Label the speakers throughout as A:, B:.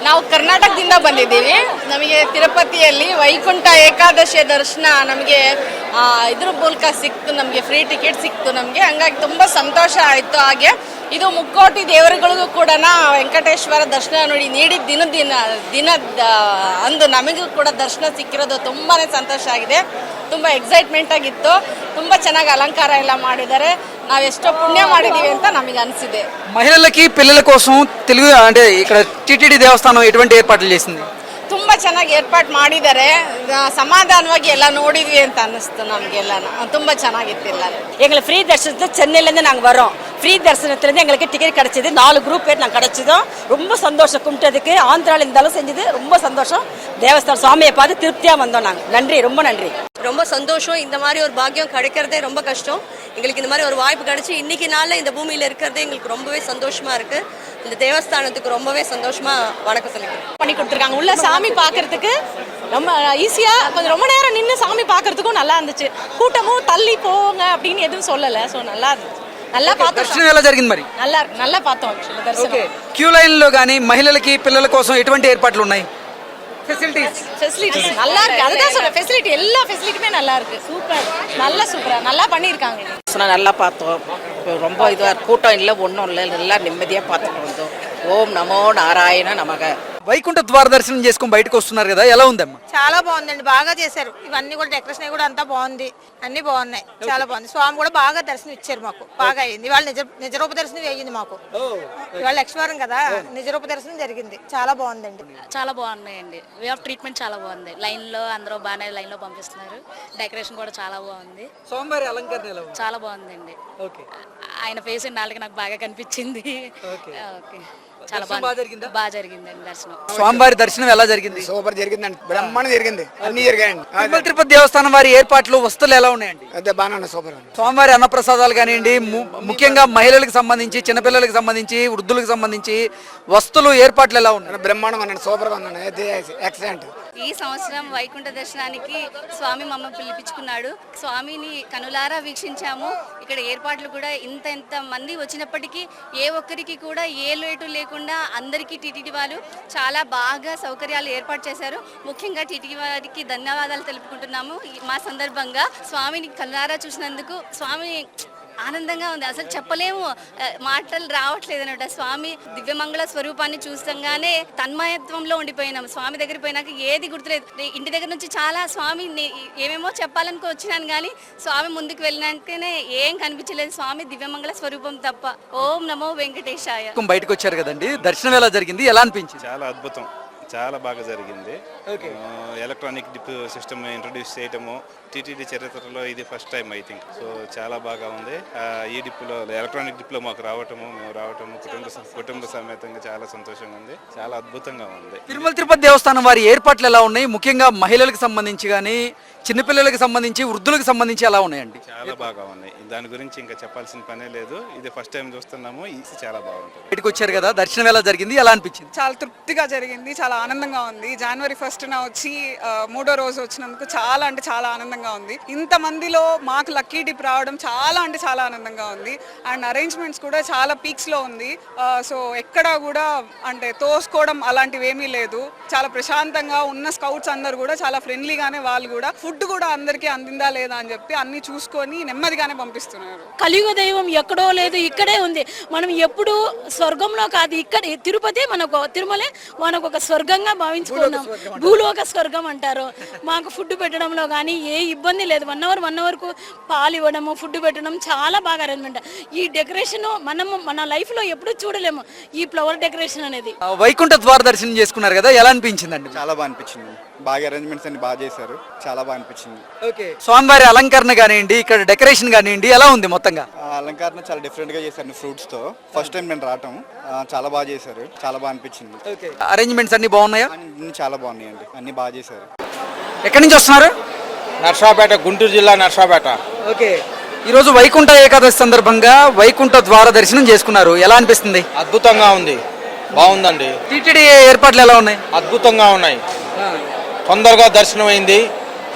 A: ನಾವು ಕರ್ನಾಟಕದಿಂದ ಬಂದಿದ್ದೀವಿ. ನಮಗೆ ತಿರುಪತಿಯಲ್ಲಿ ವೈಕುಂಠ ಏಕಾದಶಿಯ ದರ್ಶನ ನಮಗೆ ಇದ್ರ ಮೂಲಕ ಸಿಕ್ತು, ನಮಗೆ ಫ್ರೀ ಟಿಕೆಟ್ ಸಿಕ್ತು ನಮಗೆ. ಹಂಗಾಗಿ ತುಂಬ ಸಂತೋಷ ಆಯಿತು. ಹಾಗೆ ಇದು ಮುಕ್ಕೋಟಿ ದೇವರುಗಳಿಗೂ ಕೂಡ ವೆಂಕಟೇಶ್ವರ ದರ್ಶನ ನೀಡಿದ ದಿನದ ಅಂದು ನಮಗೂ ಕೂಡ ದರ್ಶನ ಸಿಕ್ಕಿರೋದು ತುಂಬಾ ಸಂತೋಷ ಆಗಿದೆ. ತುಂಬ ಎಕ್ಸೈಟ್ಮೆಂಟ್ ಆಗಿತ್ತು. ತುಂಬ ಚೆನ್ನಾಗಿ అలంకార ಎಲ್ಲ ಮಾಡಿದ್ದಾರೆ. ನಾವು ಎಷ್ಟೋ పుణ్య ಮಾಡಿದೀವಿ ಅಂತ నಮಗೆ అనిసిదే.
B: మహిళలకి పిల్లల కోసం తెలుగు అంటే ఇక్కడ టిటిడి దేవస్థానం ఎటువంటి ఏర్పాట్లు చేసింది?
A: ತುಂಬ ಚೆನ್ನಾಗಿ ಏರ್ಪಾಟ್ ಮಾಡಿದ್ದಾರೆ. சமாதானವಾಗಿ ಎಲ್ಲ ನೋಡಿದ್ವಿ ಅಂತ ಅನ್ನಿಸ್ತು ನಮಗೆಲ್ಲ. ತುಂಬ ಚೆನ್ನಾಗಿತ್ತು ಎಲ್ಲ.
C: எங்களுக்கு ஃப்ரீ தரிசனத்தில் சென்னையிலேருந்து நாங்கள் வரோம். ஃப்ரீ தரிசனத்துலேருந்து எங்களுக்கு டிக்கெட் கிடச்சிது. 4 குரூப் பேர் நாங்கள் கிடச்சிதோம். ரொம்ப சந்தோஷம். கும்பிட்டதுக்கு ஆந்திராவில் இருந்தாலும் செஞ்சது ரொம்ப சந்தோஷம். தேவஸ்தான சுவாமியை பார்த்து திருப்தியாக வந்தோம் நாங்கள். நன்றி, ரொம்ப நன்றி.
D: ரொம்ப சந்தோஷம். இந்த மாதிரி ஒரு பாக்கியம் கிடைக்கிறதே ரொம்ப கஷ்டம். எங்களுக்கு இந்த மாதிரி ஒரு வாய்ப்பு கிடைச்சி இன்னைக்கு நாளில் இந்த பூமியில் இருக்கிறதே எங்களுக்கு ரொம்பவே சந்தோஷமா இருக்கு. இந்த தேவஸ்தானத்துக்கு ரொம்பவே சந்தோஷமா வணக்கம் சொல்லிக்கிறேன்.
A: பண்ணி கொடுத்துருக்காங்க. உள்ள சாமி பார்க்கறதுக்கு ரொம்ப ஈஸியா, கொஞ்சம் ரொம்ப நேரம் நின்று சாமி பார்க்கறதுக்கும் நல்லா இருந்துச்சு. கூட்டமும் தள்ளி போங்க அப்படின்னு எதுவும் சொல்லல. ஸோ நல்லா இருந்துச்சு. நல்லா பார்த்தோம்.
B: దర్శనం ఎలా జరిగింది మరి?
A: நல்லா பார்த்தோம் దర్శనం.
B: క్యూ లైన్ లో గానీ మహిళలకి పిల్లల కోసం ఎటువంటి ఏర్పాట్లు ఉన్నాయి?
A: ஃபெசிலிட்டிஸ் நல்லா இருக்கு. அதுதான் சொல்ல, ஃபெசிலிட்டி எல்லா ஃபெசிலிட்டியுமே நல்லா இருக்கு. சூப்பரா நல்லா பண்ணியிருக்காங்க.
C: நல்லா பார்த்தோம். ரொம்ப இதுவாக கூட்டம் இல்லை, ஒன்றும் இல்லை, எல்லாம் நிம்மதியாக பார்த்துட்டு வந்தோம். ఓం నమో నారాయణ నమః.
B: వైకుంఠ ద్వార దర్శనం చేసుకుని బయటకు వస్తున్నారు కదా, ఎలా ఉందమ్మా?
E: చాలా బాగుందండి, బాగా చేశారు. ఇవన్నీ కూడా డెకరేషన్ కూడా అంతా బాగుంది, అన్ని బాగున్నాయి, చాలా బాగుంది. స్వామి కూడా బాగా దర్శనం ఇచ్చారు మాకు, బాగా అయింది. ఇవాళ నిజరూప దర్శనం అయ్యింది మాకు. ఇవాళ లక్ష్మీవారం కదా, నిజరూప దర్శనం జరిగింది. చాలా బాగుందండి.
F: చాలా బాగున్నాయండి. వే ఆఫ్ ట్రీట్మెంట్ చాలా బాగుంది. లైన్ లో అందరూ బాగానే లైన్ లో పంపిస్తున్నారు. డెకరేషన్ కూడా చాలా బాగుంది.
B: స్వామివారి అలంకరణ ఎలా ఉంది?
F: చాలా బాగుందండి. ఆయన ఫేస్ నాలుగు నాకు బాగా కనిపించింది. ఓకే, చాలా బాగా జరిగిందండి దర్శనం.
B: స్వామివారి దర్శనం ఎలా జరిగింది?
G: సూపర్ జరిగిందండి, బ్రహ్మాండం జరిగింది, అన్ని జరిగాయండి.
B: తిరుమల తిరుపతి దేవస్థానం వారి ఏర్పాట్లు వస్తువులు ఎలా ఉన్నాయండి?
G: అదే బాగా సూపర్.
B: స్వామివారి అన్నప్రసాదాలు కానివ్వండి, ముఖ్యంగా మహిళలకు సంబంధించి, చిన్నపిల్లలకు సంబంధించి, వృద్ధులకు సంబంధించి వస్తువులు ఏర్పాట్లు ఎలా ఉన్నాయి?
G: బ్రహ్మాండంగా ఉన్నాను, సూపర్ గా ఉన్నాను, ఎక్సలెంట్.
F: ఈ సంవత్సరం వైకుంఠ దర్శనానికి స్వామి మమ్మల్ని పిలిపించుకున్నాడు. స్వామిని కనులారా వీక్షించాము. ఇక్కడ ఏర్పాట్లు కూడా ఇంత మంది వచ్చినప్పటికీ ఏ ఒక్కరికి కూడా ఏ లోటు లేకుండా అందరికీ టీటీడీ వాళ్ళు చాలా బాగా సౌకర్యాలు ఏర్పాటు చేశారు. ముఖ్యంగా టీటీడీ వారికి ధన్యవాదాలు తెలుపుకుంటున్నాము. మా సందర్భంగా స్వామిని కనులారా చూసినందుకు స్వామి ఆనందంగా ఉంది. అసలు చెప్పలేము, మాటలు రావట్లేదు అనమాట. స్వామి దివ్యమంగళ స్వరూపాన్ని చూసంగానే తన్మయత్వంలో ఉండిపోయినాం. స్వామి దగ్గర పోయినాక ఏది గుర్తులేదు. ఇంటి దగ్గర నుంచి చాలా స్వామి ఏమేమో చెప్పాలనుకో వచ్చినాను, కానీ స్వామి ముందుకు వెళ్ళినాకనే ఏం కనిపించలేదు, స్వామి దివ్యమంగళ స్వరూపం తప్ప. ఓం నమో వెంకటేశాయ.
B: బయటకు వచ్చారు కదండి, దర్శనం ఎలా జరిగింది, ఎలా అనిపించింది?
H: చాలా అద్భుతం, చాలా బాగా జరిగింది. ఎలక్ట్రానిక్ డిప్ సిస్టమ్ ఇంట్రొడ్యూస్ చేయటము టీటీడీ చరిత్రలో ఇది first time I think. So చాలా బాగా ఉంది. ఈ డిప్లో, ఎలక్ట్రానిక్ డిప్లో మాకు మేము రావటము కుటుంబ సమేతంగా చాలా సంతోషంగా ఉంది, చాలా అద్భుతంగా ఉంది.
B: తిరుమల తిరుపతి దేవస్థానం వారి ఏర్పాట్లు ఎలా ఉన్నాయి? ముఖ్యంగా మహిళలకు సంబంధించి కానీ, చిన్నపిల్లలకు సంబంధించి, వృద్ధులకు సంబంధించి ఎలా ఉన్నాయండి?
H: చాలా బాగా ఉన్నాయి. దాని గురించి ఇంకా చెప్పాల్సిన పనే లేదు. ఇది ఫస్ట్ టైం చూస్తున్నాము, ఇది చాలా బాగుంటుంది.
B: బయటకు వచ్చారు కదా, దర్శనం ఎలా జరిగింది, ఎలా అనిపించింది?
I: చాలా తృప్తిగా జరిగింది, చాలా ఆనందంగా ఉంది. జనవరి 1న వచ్చి 3వ రోజు వచ్చినందుకు చాలా అంటే చాలా ఆనందంగా ఉంది. ఇంతమందిలో మాకు లక్కీ డిప్ రావడం చాలా అంటే చాలా ఆనందంగా ఉంది. అండ్ అరేంజ్మెంట్స్ కూడా చాలా పీక్స్ లో ఉంది. సో ఎక్కడా కూడా అంటే తోసుకోవడం అలాంటివి ఏమీ లేదు. చాలా ప్రశాంతంగా ఉన్న స్కౌట్స్ అందరు కూడా చాలా ఫ్రెండ్లీగానే, వాళ్ళు కూడా ఫుడ్ కూడా అందరికీ అందిందా లేదా అని చెప్పి అన్ని చూసుకొని నెమ్మదిగానే పంపిస్తున్నారు.
J: కలియుగ దైవం ఎక్కడో లేదు, ఇక్కడే ఉంది. మనం ఎప్పుడు స్వర్గంలో కాదు, ఇక్కడ తిరుపతి మనకు, తిరుమలే మనకు ఒక స్వర్గంగా భావించుకున్నాం. భూలోక స్వర్గం అంటారు. మాకు ఫుడ్ పెట్టడంలో కానీ ఏ ఇబ్బంది లేదు. 1 అవర్ కు పాలు ఇవ్వడము, ఫుడ్ పెట్టడం చాలా బాగా అరేంజ్మెంట్. ఈ డెకరేషన్ మన లైఫ్ లో ఎప్పుడు చూడలేము, ఈ ఫ్లవర్ డెకరేషన్ అనేది.
B: వైకుంఠ ద్వార దర్శనం చేసుకున్నారు కదా, ఎలా అనిపించిందండి?
K: చాలా బాగా అనిపించింది, బాగా అరేంజ్మెంట్స్ అన్ని బాగా చేశారు, చాలా బాగా అనిపించింది.
B: స్వామివారి అలంకరణ కానివ్వండి, ఇక్కడ డెకరేషన్ కానివ్వండి, ఎలా ఉంది మొత్తంగా?
K: అలంకరణ చాలా డిఫరెంట్ గా చేశారు ఫ్రూట్స్ తో. ఫస్ట్ టైం నేను రావటం, చాలా బాగా చేశారు, చాలా బాగా అనిపించింది.
B: అరేంజ్మెంట్స్ అన్ని బాగున్నాయా?
K: అన్ని చాలా బాగున్నాయండి, అన్ని బాగా చేశారు.
B: ఎక్కడి నుంచి వస్తున్నారు?
L: నర్సాపేట, గుంటూరు జిల్లా నర్సాపేట.
B: ఈరోజు వైకుంఠ ఏకాదశి సందర్భంగా వైకుంఠ ద్వార దర్శనం చేసుకున్నారు, ఎలా అనిపిస్తుంది?
L: అద్భుతంగా ఉంది, బాగుందండి.
B: టీటీడీ ఏర్పాట్లు ఎలా ఉన్నాయి?
L: అద్భుతంగా ఉన్నాయి, తొందరగా దర్శనం అయింది,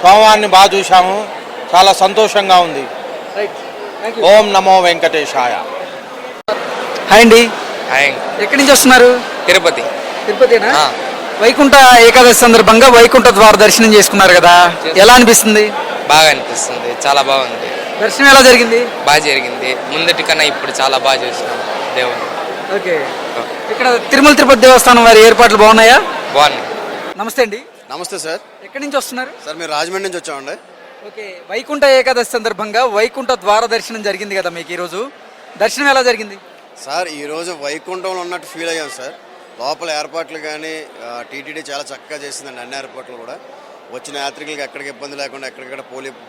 L: స్వామివారిని బాగా చూశాము, చాలా సంతోషంగా ఉంది. ఓం నమో వెంకటేశాయ.
B: హాయ్ అండి.
M: హాయ్.
B: ఎక్కడి నుంచి వస్తున్నారు?
M: తిరుపతి.
B: తిరుపతినా? వైకుంఠ ఏకాదశి సందర్భంగా వైకుంఠ ద్వార దర్శనం చేసుకున్నారు కదా, ఎలా అనిపిస్తుంది?
M: బాగా అనిపిస్తుంది, చాలా బాగుంది.
B: దర్శనం ఎలా జరిగింది?
M: బాగా జరిగింది, ముందటి కన్నా ఇప్పుడు చాలా బాగా చూసినాం దేవుని.
B: ఓకే, ఇక్కడ తిరుమల తిరుపతి దేవస్థానం వారి ఏర్పాట్లు బాగున్నాయా?
M: బాగున్నాయి.
B: నమస్తే అండి.
K: నమస్తే సార్.
B: ఎక్కడి నుంచి వస్తున్నారు?
K: సార్ మేము రాజమండ్రి నుంచి వచ్చామండి.
B: ఓకే, వైకుంఠ ఏకాదశి సందర్భంగా వైకుంఠ ద్వార దర్శనం జరిగింది కదా మీకు, ఈరోజు దర్శనం ఎలా జరిగింది?
K: సార్ ఈరోజు వైకుంఠంలో ఉన్నట్టు ఫీల్ అయ్యాం సార్. లోపల ఏర్పాట్లు కానీ టీటీడీ చాలా చక్కగా చేసిందండి. అన్ని ఏర్పాట్లు కూడా వచ్చిన యాత్రికులకి ఎక్కడికి ఇబ్బంది లేకుండా ఎక్కడికక్కడ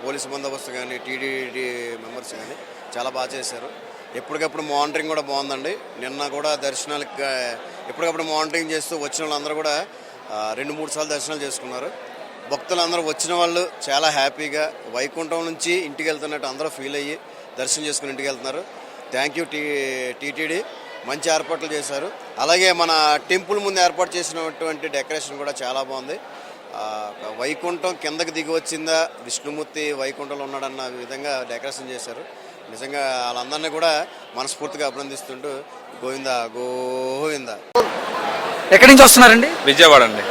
K: పోలీసు బందోబస్తు కానీ టీటీడీ మెంబర్స్ కానీ చాలా బాగా చేశారు. ఎప్పటికప్పుడు మానిటరింగ్ కూడా బాగుందండి. నిన్న కూడా దర్శనాలకు ఎప్పటికప్పుడు మానిటరింగ్ చేస్తూ వచ్చిన వాళ్ళందరూ కూడా 2-3 సార్లు దర్శనాలు చేసుకున్నారు. భక్తులందరూ వచ్చిన వాళ్ళు చాలా హ్యాపీగా వైకుంఠం నుంచి ఇంటికి వెళ్తున్నట్టు అందరూ ఫీల్ అయ్యి దర్శనం చేసుకుని ఇంటికి వెళ్తున్నారు. థ్యాంక్ యూ టీటీడీ, మంచి ఏర్పాట్లు చేశారు. అలాగే మన టెంపుల్ ముందు ఏర్పాటు చేసినటువంటి డెకరేషన్ కూడా చాలా బాగుంది. వైకుంఠం కిందకి దిగి వచ్చిందా, విష్ణుమూర్తి వైకుంఠంలో ఉన్నాడన్న విధంగా డెకరేషన్ చేశారు. నిజంగా వాళ్ళందరినీ కూడా మనస్ఫూర్తిగా అభినందిస్తుంటూ గోవిందా గోవిందా.
B: ఎక్కడి నుంచి వస్తున్నారండి?
H: విజయవాడ అండి.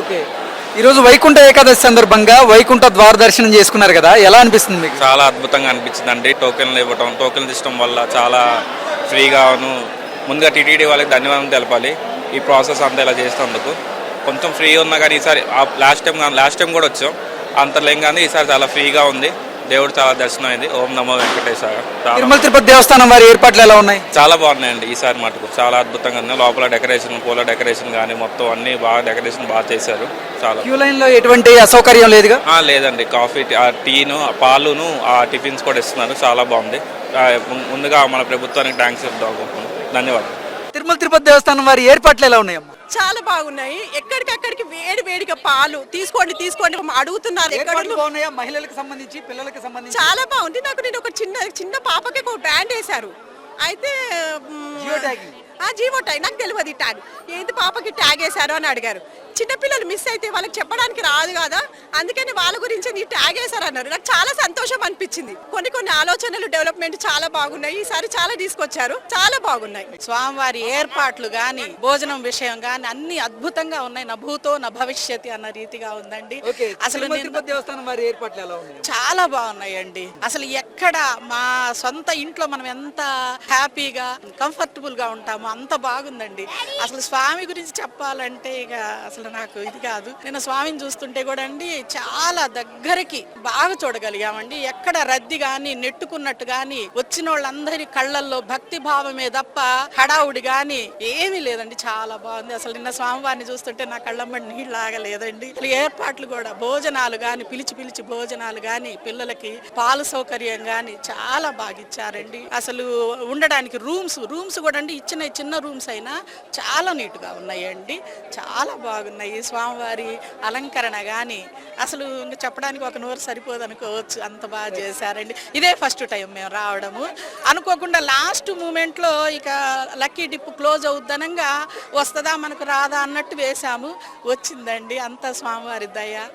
B: ఓకే, ఈరోజు వైకుంఠ ఏకాదశి సందర్భంగా వైకుంఠ ద్వార దర్శనం చేసుకున్నారు కదా, ఎలా అనిపిస్తుంది మీకు?
H: చాలా అద్భుతంగా అనిపించింది అండి. టోకెన్లు ఇవ్వటం, టోకెన్లు ఇష్టం వల్ల చాలా ఫ్రీగాను. ముందుగా టీటీడీ వాళ్ళకి ధన్యవాదాలు తెలపాలి. ఈ ప్రాసెస్ అంతా ఇలా చేసినందుకు. కొంచెం ఫ్రీ ఉన్నా కానీ ఈసారి లాస్ట్ టైం కూడా వచ్చాం, అంతలేం కానీ ఈసారి చాలా ఫ్రీగా ఉంది. దేవుడు చాలా దర్శనం అయింది. ఓం నమో వెంకటేశ్వర.
B: తిరుమల తిరుపతి దేవస్థానం వారి ఏర్పాట్లు ఎలా ఉన్నాయి?
H: చాలా బాగున్నాయండి ఈసారి మటుకు, చాలా అద్భుతంగా ఉంది. లోపల డెకరేషన్, పూల డెకరేషన్ కానీ మొత్తం అన్ని బాగా డెకరేషన్ బాగా చేశారు. చాలా
B: క్యూ లైన్ లో ఎటువంటి అసౌకర్యం లేదుగా?
H: లేదండి, కాఫీ, టీను, పాలును, టిఫిన్స్ కూడా ఇస్తున్నారు. చాలా బాగుంది. ముందుగా మన ప్రభుత్వానికి థ్యాంక్స్ చెప్తాం. ధన్యవాదాలు.
B: తిరుమల తిరుపతి దేవస్థానం వారి ఏర్పాట్లు ఎలా ఉన్నాయమ్మా?
C: చాలా బాగున్నాయి. ఎక్కడికక్కడికి వేడిగా పాలు తీసుకోండి అడుగుతున్నారు.
B: బాగున్నాయా? మహిళలకు సంబంధించి, పిల్లలకు సంబంధించి
C: చాలా బాగుంది. నేను ఒక చిన్న పాపకి ఒక బ్యాండ్ వేశారు. అయితే జీవో ట్యాగ్ నాకు తెలియదు. ఈ ట్యాగ్ ఏంటి, పాపకి ట్యాగ్ వేశారు అని అడిగారు. చిన్నపిల్లలు మిస్ అయితే వాళ్ళకి చెప్పడానికి రాదు కదా, అందుకని వాళ్ళ గురించి నీ ట్యాగ్ వేశారు అన్నారు. నాకు చాలా సంతోషం అనిపించింది. కొన్ని ఆలోచనలు, డెవలప్మెంట్ చాలా బాగున్నాయి. ఈసారి చాలా తీసుకొచ్చారు, చాలా బాగున్నాయి. స్వామివారి ఏర్పాట్లు గాని, భోజనం విషయం గాని అన్ని అద్భుతంగా ఉన్నాయి. నా భూతో నా భవిష్యత్ అన్న రీతిగా ఉందండి. అసలు
B: తిరుపతి దేవస్థానం వారి ఏర్పాట్లు ఎలా ఉన్నాయి?
C: చాలా బాగున్నాయండి. అసలు ఎక్కడ మా సొంత ఇంట్లో మనం ఎంత హ్యాపీగా కంఫర్టబుల్ గా ఉంటామో అంత బాగుందండి. అసలు స్వామి గురించి చెప్పాలంటే ఇక అసలు నాకు ఇది కాదు. నేను స్వామిని చూస్తుంటే కూడా అండి చాలా దగ్గరికి బాగా చూడగలిగామండి. ఎక్కడ రద్దీ గాని, నెట్టుకున్నట్టు గాని, వచ్చిన వాళ్ళందరి కళ్ళల్లో భక్తి భావమే తప్ప హడావుడి గాని ఏమీ లేదండి. చాలా బాగుంది. అసలు నిన్న స్వామివారిని చూస్తుంటే నా కళ్ళమ్మడి నీళ్ళు ఆగలేదండి. ఏర్పాట్లు కూడా, భోజనాలు గాని, పిలిచి భోజనాలు గాని, పిల్లలకి పాలు సౌకర్యం గాని చాలా బాగా ఇచ్చారండి. అసలు ఉండడానికి రూమ్స్ కూడా అండి, చిన్న రూమ్స్ అయినా చాలా నీట్గా ఉన్నాయండి. చాలా బాగున్నాయి. స్వామివారి అలంకరణ కానీ అసలు చెప్పడానికి ఒక నోరు సరిపోదు అనుకోవచ్చు, అంత బాగా చేశారండి. ఇదే ఫస్ట్ టైం మేము రావడము. అనుకోకుండా లాస్ట్ మూమెంట్లో ఇక లక్కీ డిప్ క్లోజ్ అవుద్దనంగా వస్తుందా మనకు రాదా అన్నట్టు వేసాము. వచ్చిందండి. అంత స్వామివారి దయ.